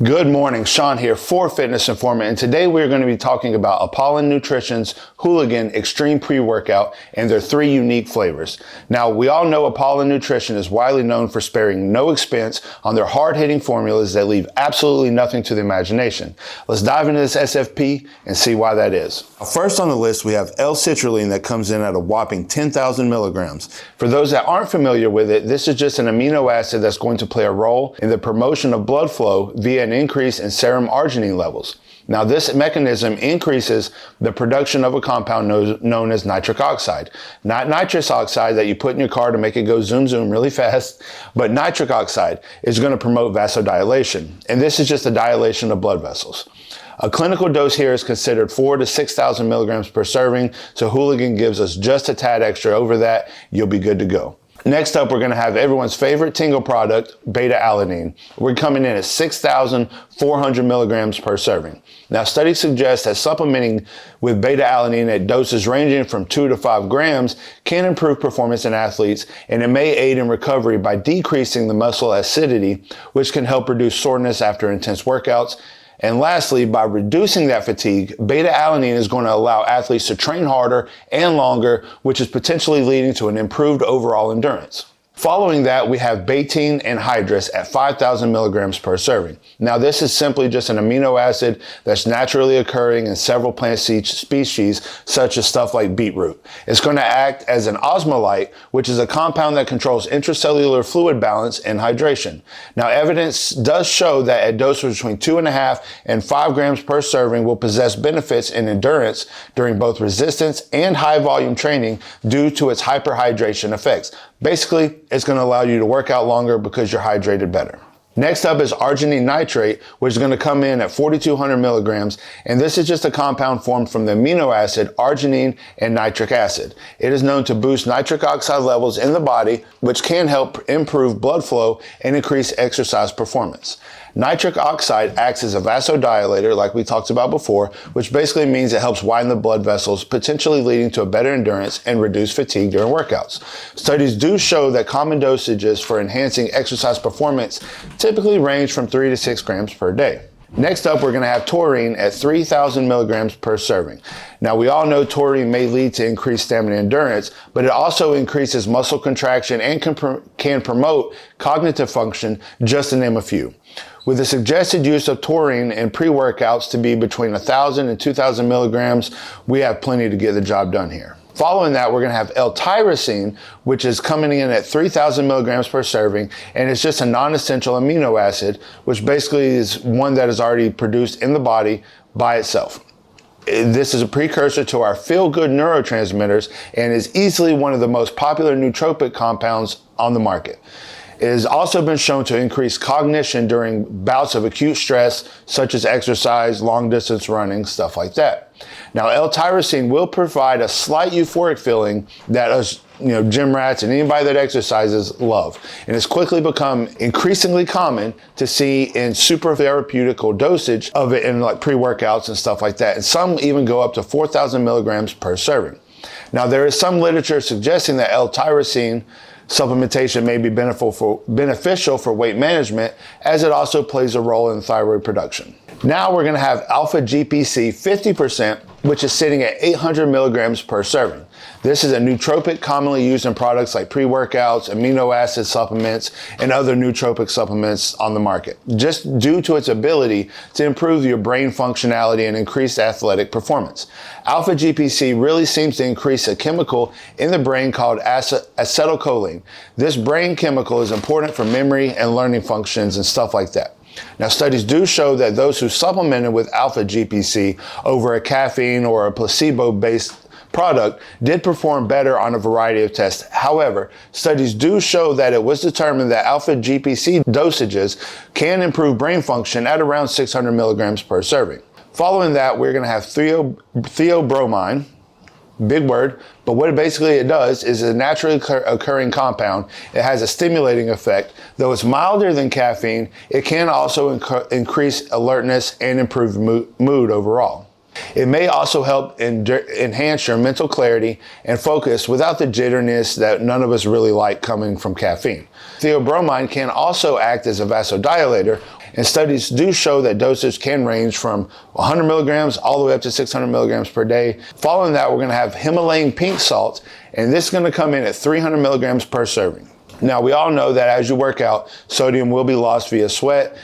Good morning, Sean here for Fitness Informant, and today we're going to be talking about Apollon Nutrition's Hooligan Extreme Pre-Workout and their 3 unique flavors. Now, we all know Apollon Nutrition is widely known for sparing no expense on their hard-hitting formulas that leave absolutely nothing to the imagination. Let's dive into this SFP and see why that is. First on the list, we have L-citrulline that comes in at a whopping 10,000 milligrams. For those that aren't familiar with it, this is just an amino acid that's going to play a role in the promotion of blood flow via an increase in serum arginine levels. Now, this mechanism increases the production of a compound known as nitric oxide. Not nitrous oxide that you put in your car to make it go zoom zoom really fast, but nitric oxide is going to promote vasodilation. And this is just the dilation of blood vessels. A clinical dose here is considered 4,000 to 6,000 milligrams per serving, so Hooligan gives us just a tad extra over that. You'll be good to go. Next up, we're going to have everyone's favorite tingle product, beta-alanine. We're coming in at 6,400 milligrams per serving. Now, studies suggest that supplementing with beta-alanine at doses ranging from 2 to 5 grams can improve performance in athletes, and it may aid in recovery by decreasing the muscle acidity, which can help reduce soreness after intense workouts. And lastly, by reducing that fatigue, beta-alanine is going to allow athletes to train harder and longer, which is potentially leading to an improved overall endurance. Following that, we have betaine anhydrous at 5,000 milligrams per serving. Now, this is simply just an amino acid that's naturally occurring in several plant species, such as stuff like beetroot. It's going to act as an osmolyte, which is a compound that controls intracellular fluid balance and hydration. Now, evidence does show that a dose between 2.5 and 5 grams per serving will possess benefits in endurance during both resistance and high volume training due to its hyperhydration effects. Basically, it's going to allow you to work out longer because you're hydrated better. Next up is arginine nitrate, which is going to come in at 4,200 milligrams, and this is just a compound formed from the amino acid arginine and nitric acid. It is known to boost nitric oxide levels in the body, which can help improve blood flow and increase exercise performance. Nitric oxide acts as a vasodilator, like we talked about before, which basically means it helps widen the blood vessels, potentially leading to a better endurance and reduced fatigue during workouts. Studies do show that common dosages for enhancing exercise performance typically range from 3 to 6 grams per day. Next up, we're going to have taurine at 3,000 milligrams per serving. Now, we all know taurine may lead to increased stamina endurance, but it also increases muscle contraction and can promote cognitive function, just to name a few. With the suggested use of taurine in pre-workouts to be between 1,000 and 2,000 milligrams, we have plenty to get the job done here. Following that, we're going to have L-tyrosine, which is coming in at 3,000 milligrams per serving, and it's just a non-essential amino acid, which basically is one that is already produced in the body by itself. This is a precursor to our feel-good neurotransmitters and is easily one of the most popular nootropic compounds on the market. It has also been shown to increase cognition during bouts of acute stress, such as exercise, long-distance running, stuff like that. Now, L-tyrosine will provide a slight euphoric feeling that us, gym rats and anybody that exercises love. And it's quickly become increasingly common to see in super therapeutical dosage of it in like pre-workouts and stuff like that. And some even go up to 4,000 milligrams per serving. Now, there is some literature suggesting that L-tyrosine supplementation may be beneficial for weight management, as it also plays a role in thyroid production. Now we're going to have alpha GPC 50%, which is sitting at 800 milligrams per serving. This is a nootropic commonly used in products like pre-workouts, amino acid supplements, and other nootropic supplements on the market, just due to its ability to improve your brain functionality and increase athletic performance. Alpha GPC really seems to increase a chemical in the brain called acetylcholine. This brain chemical is important for memory and learning functions and stuff like that. Now, studies do show that those who supplemented with alpha GPC over a caffeine or a placebo-based product did perform better on a variety of tests. However, studies do show that it was determined that alpha GPC dosages can improve brain function at around 600 milligrams per serving. Following that, we're going to have theobromine. Big word, but what it does is a naturally occurring compound. It has a stimulating effect. Though it's milder than caffeine, it can also increase alertness and improve mood overall. It may also help enhance your mental clarity and focus without the jitteriness that none of us really like coming from caffeine. Theobromine can also act as a vasodilator, And studies do show that dosage can range from 100 milligrams all the way up to 600 milligrams per day. Following that, we're going to have Himalayan pink salt, and this is going to come in at 300 milligrams per serving. Now, we all know that as you work out, sodium will be lost via sweat,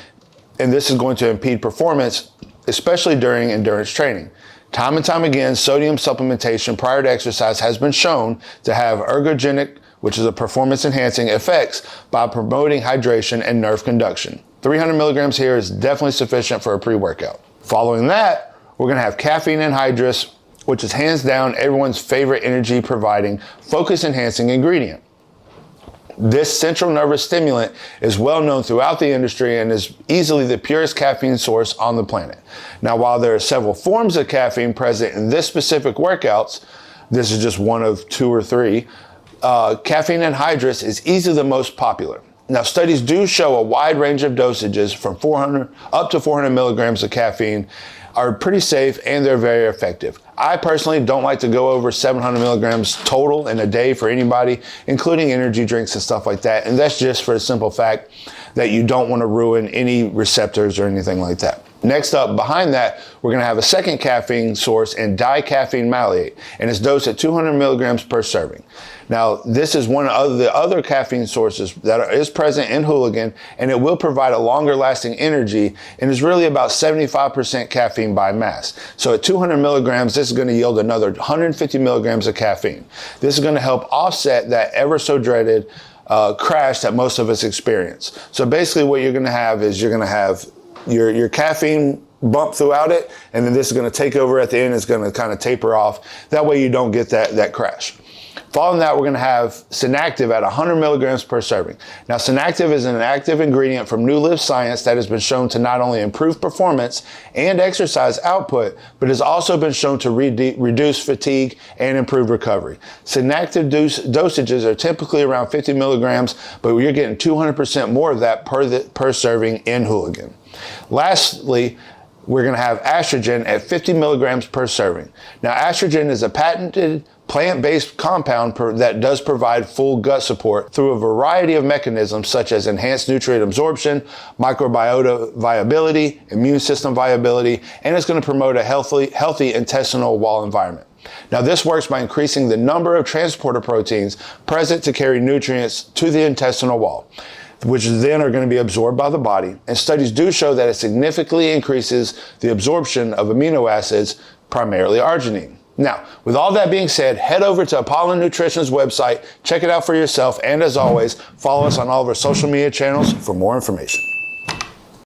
and this is going to impede performance, especially during endurance training. Time and time again, sodium supplementation prior to exercise has been shown to have ergogenic, which is a performance-enhancing effects by promoting hydration and nerve conduction. 300 milligrams here is definitely sufficient for a pre-workout. Following that, we're going to have caffeine anhydrous, which is hands down everyone's favorite energy-providing, focus-enhancing ingredient. This central nervous stimulant is well known throughout the industry and is easily the purest caffeine source on the planet. Now, while there are several forms of caffeine present in this specific workouts, this is just one of 2 or 3, caffeine anhydrous is easily the most popular. Now, studies do show a wide range of dosages from 400 up to 400 milligrams of caffeine are pretty safe and they're very effective. I personally don't like to go over 700 milligrams total in a day for anybody, including energy drinks and stuff like that. And that's just for the simple fact that you don't want to ruin any receptors or anything like that. Next up, behind that, we're going to have a second caffeine source in dicaffeine maleate, and it's dosed at 200 milligrams per serving. Now, this is one of the other caffeine sources that is present in Hooligan, and it will provide a longer lasting energy and is really about 75% caffeine by mass. So at 200 milligrams, this is going to yield another 150 milligrams of caffeine. This is going to help offset that ever so dreaded crash that most of us experience. So basically what you're going to have is you're going to have your caffeine bump throughout it, and then this is going to take over at the end. It's going to kind of taper off. That way you don't get that crash. Following that, we're going to have Synactive at 100 milligrams per serving. Now, Synactive is an active ingredient from New Live Science that has been shown to not only improve performance and exercise output, but has also been shown to reduce fatigue and improve recovery. Synactive dosages are typically around 50 milligrams, but you're getting 200% more of that per serving in Hooligan. Lastly, we're going to have Astrogen at 50 milligrams per serving. Now, Astrogen is a patented plant-based compound that does provide full gut support through a variety of mechanisms such as enhanced nutrient absorption, microbiota viability, immune system viability, and it's going to promote a healthy intestinal wall environment. Now, this works by increasing the number of transporter proteins present to carry nutrients to the intestinal wall, which then are going to be absorbed by the body. And studies do show that it significantly increases the absorption of amino acids, primarily arginine. Now, with all that being said, head over to Apollon Nutrition's website, check it out for yourself, and as always, follow us on all of our social media channels for more information.